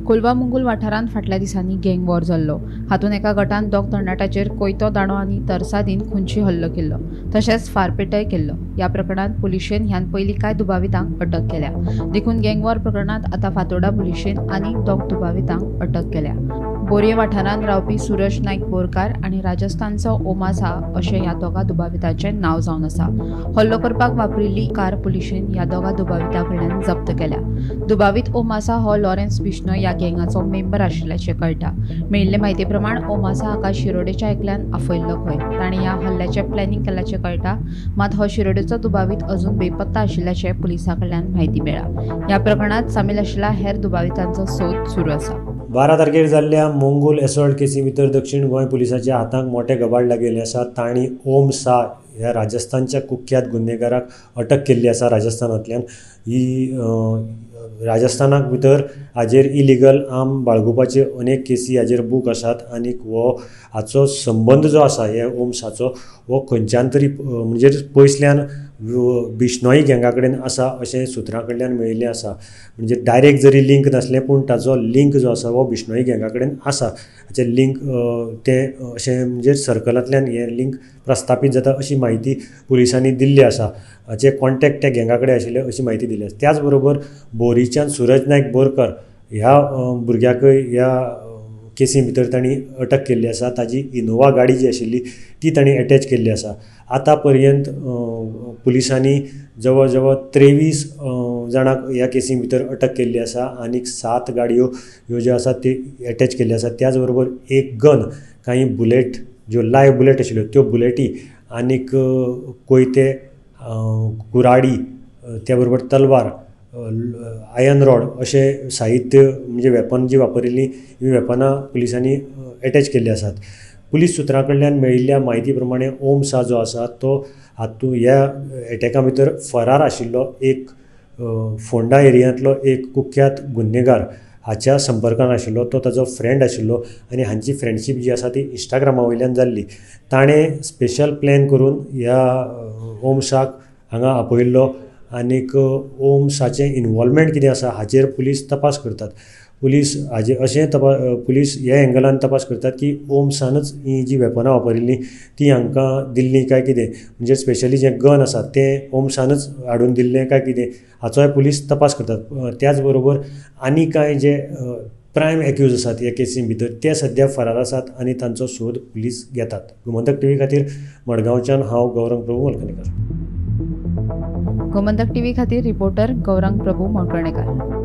कोलवा मुंगुल वाठारांत फाटल्या दिसांनी गँग वॉर जाल्लो। हातूंत एका गटान दोग तरणाट्याचेर कोयतो दांडो आनी तरसादीन खुंची हल्लो केल्लो, तशेंच फारपेटय केल्लो। ह्या प्रकरणांत पुलिशेन ह्यान पयलीं कांय दुबावितांक अटक केल्या। देखून गँग वॉर प्रकरणांत आतां फातोर्डा पुलिशेन आनी दोग दुबावितांक अटक केल्या। बोरये वाठारांत रावपी सूरज नायक बोरकार आनी राजस्थानचो ओमासा अशें ह्या दोगा दुबावितांचें नांव जावन आसा। हल्लो करपाक वापरिल्ली कार पुलिशेन ह्या दोगा दुबावितां कडल्यान जप्त केल्या। दुबावीत ओमासा हो लॉरेन्स बिश्नोय ह्या गँगाचो मेंबर आशिल्ल्याचें कळटा। मेळिल्ले म्हायती प्रमाण ओमासा हाका शिरोडेच्या एकल्यान आफयल्लो खंय। तांणी ह्या हल्ल्याचें प्लॅनिंग केल्ल्याचें कळटा, मात हो शिरोडेचो दुबावीत अजून बेपत्ता आशिल्ल्याचें पुलिसां कडल्यान म्हायती मेळ्ळा। ह्या प्रकरणांत सामील आशिल्ल्या हेर दुबावितांचो सोद सुरू आसा। 12 तारखेर जाल्ल्या मोंगोल एसॉल्ट केसी भितर दक्षिण गोंय पुलिसाच्या हातांत मोठे गबाड लागिल्ले आसा। तांणी ओम सा ह्या राजस्थानच्या कुख्यात गुन्हेगाराक अटक केल्ली आसा राजस्थानांतल्यान। ही राजस्थानाक भितर हाजेर इलिगल आर्म बाळगुपाचे अनेक केसी हाजेर बूक आसात आनी हाचो संबंध जो आसा ह्या ओम्साचो हो खंयच्यान तरी म्हणजे पयसल्यान बिश्नोई गँगा कडेन आसा अशें सुत्रां कडल्यान मेळिल्लें आसा। म्हणजे डायरेक्ट जरी लिंक नासलें पूण ताचो लिंक जो आसा हो बिश्नोई गँगा कडेन आसा। हाचें लिंक तें अशें म्हणजे सर्कलांतल्यान हें लिंक प्रस्थापीत जाता अशी म्हायती पुलिसांनी दिल्ली आसा। हाचे कॉन्टॅक्ट त्या गँगा कडेन आशिल्ले अशी म्हायती दिली आसा। त्याच बरोबर बोरीच्यान सूरज नायक बोरकर ह्या भुरग्याकय ह्या केसी भितर तांणी अटक केल्ली आसा। ताजी इनोवा गाडी जी आशिल्ली ती तांणी अटॅच केल्ली आसा। आतां पर्यंत पुलिसांनी जवळ जवळ 23 जाणांक ह्या केसी भितर अटक केल्ली आसा आनी 7 गाडयो ह्यो ज्यो आसात ती अटॅच केल्ली आसा। त्याच बरोबर एक गन, कांय बुलेट ज्यो लायव्ह बुलेट आशिल्ल्यो त्यो बुलेटी आनीक कोयते, कुराडी, त्या बरोबर तलवार, आयर्न रॉड अशें साहित्य म्हणजे वेपन जी वापरिल्लीं ही वेपनां पुलिसांनी अटॅच केल्ली आसात। पुलीस सुत्रां कडल्यान मेळिल्ल्या म्हायती प्रमाणे ओम सा जो आसा तो ह्या एटॅका भितर फरार आशिल्लो एक फोंडा एरियांतलो एक कुख्यात गुन्हेगार हाच्या संपर्कान आशिल्लो। तो ताजो फ्रेंड आशिल्लो आनी हांची फ्रेंडशीप जी आसा ती इंस्टाग्रामा वयल्यान जाल्ली। ताणें स्पेशल प्लॅन करून ह्या ओम साक हांगा आपयल्लो आनीक ओम साचें इनवॉल्वमेंट कितें आसा हाचेर पुलीस तपास करतात। पुलीस ह्या एंगलान तपास करतात की ओम सानच ही जी वेपनां वापरिल्लीं ती हांकां दिल्लीं काय कितें, म्हणजे स्पेशली जें गन आसा तें ओम सानच हाडून दिल्लें काय कितें हाचोय पुलीस तपास करतात। त्याच बरोबर आनी कांय जे प्रायम एक्यूज आसात ह्या केसी भितर ते सद्या फरार आसात आनी तांचो सोद पुलीस घेतात। गोमंतक टीव्ही खातीर मडगांवच्यान हांव गौरंग प्रभू मलकणेकर। गोमंतक टीव्ही खातीर रिपोर्टर गौरंग प्रभू मलकणेकर।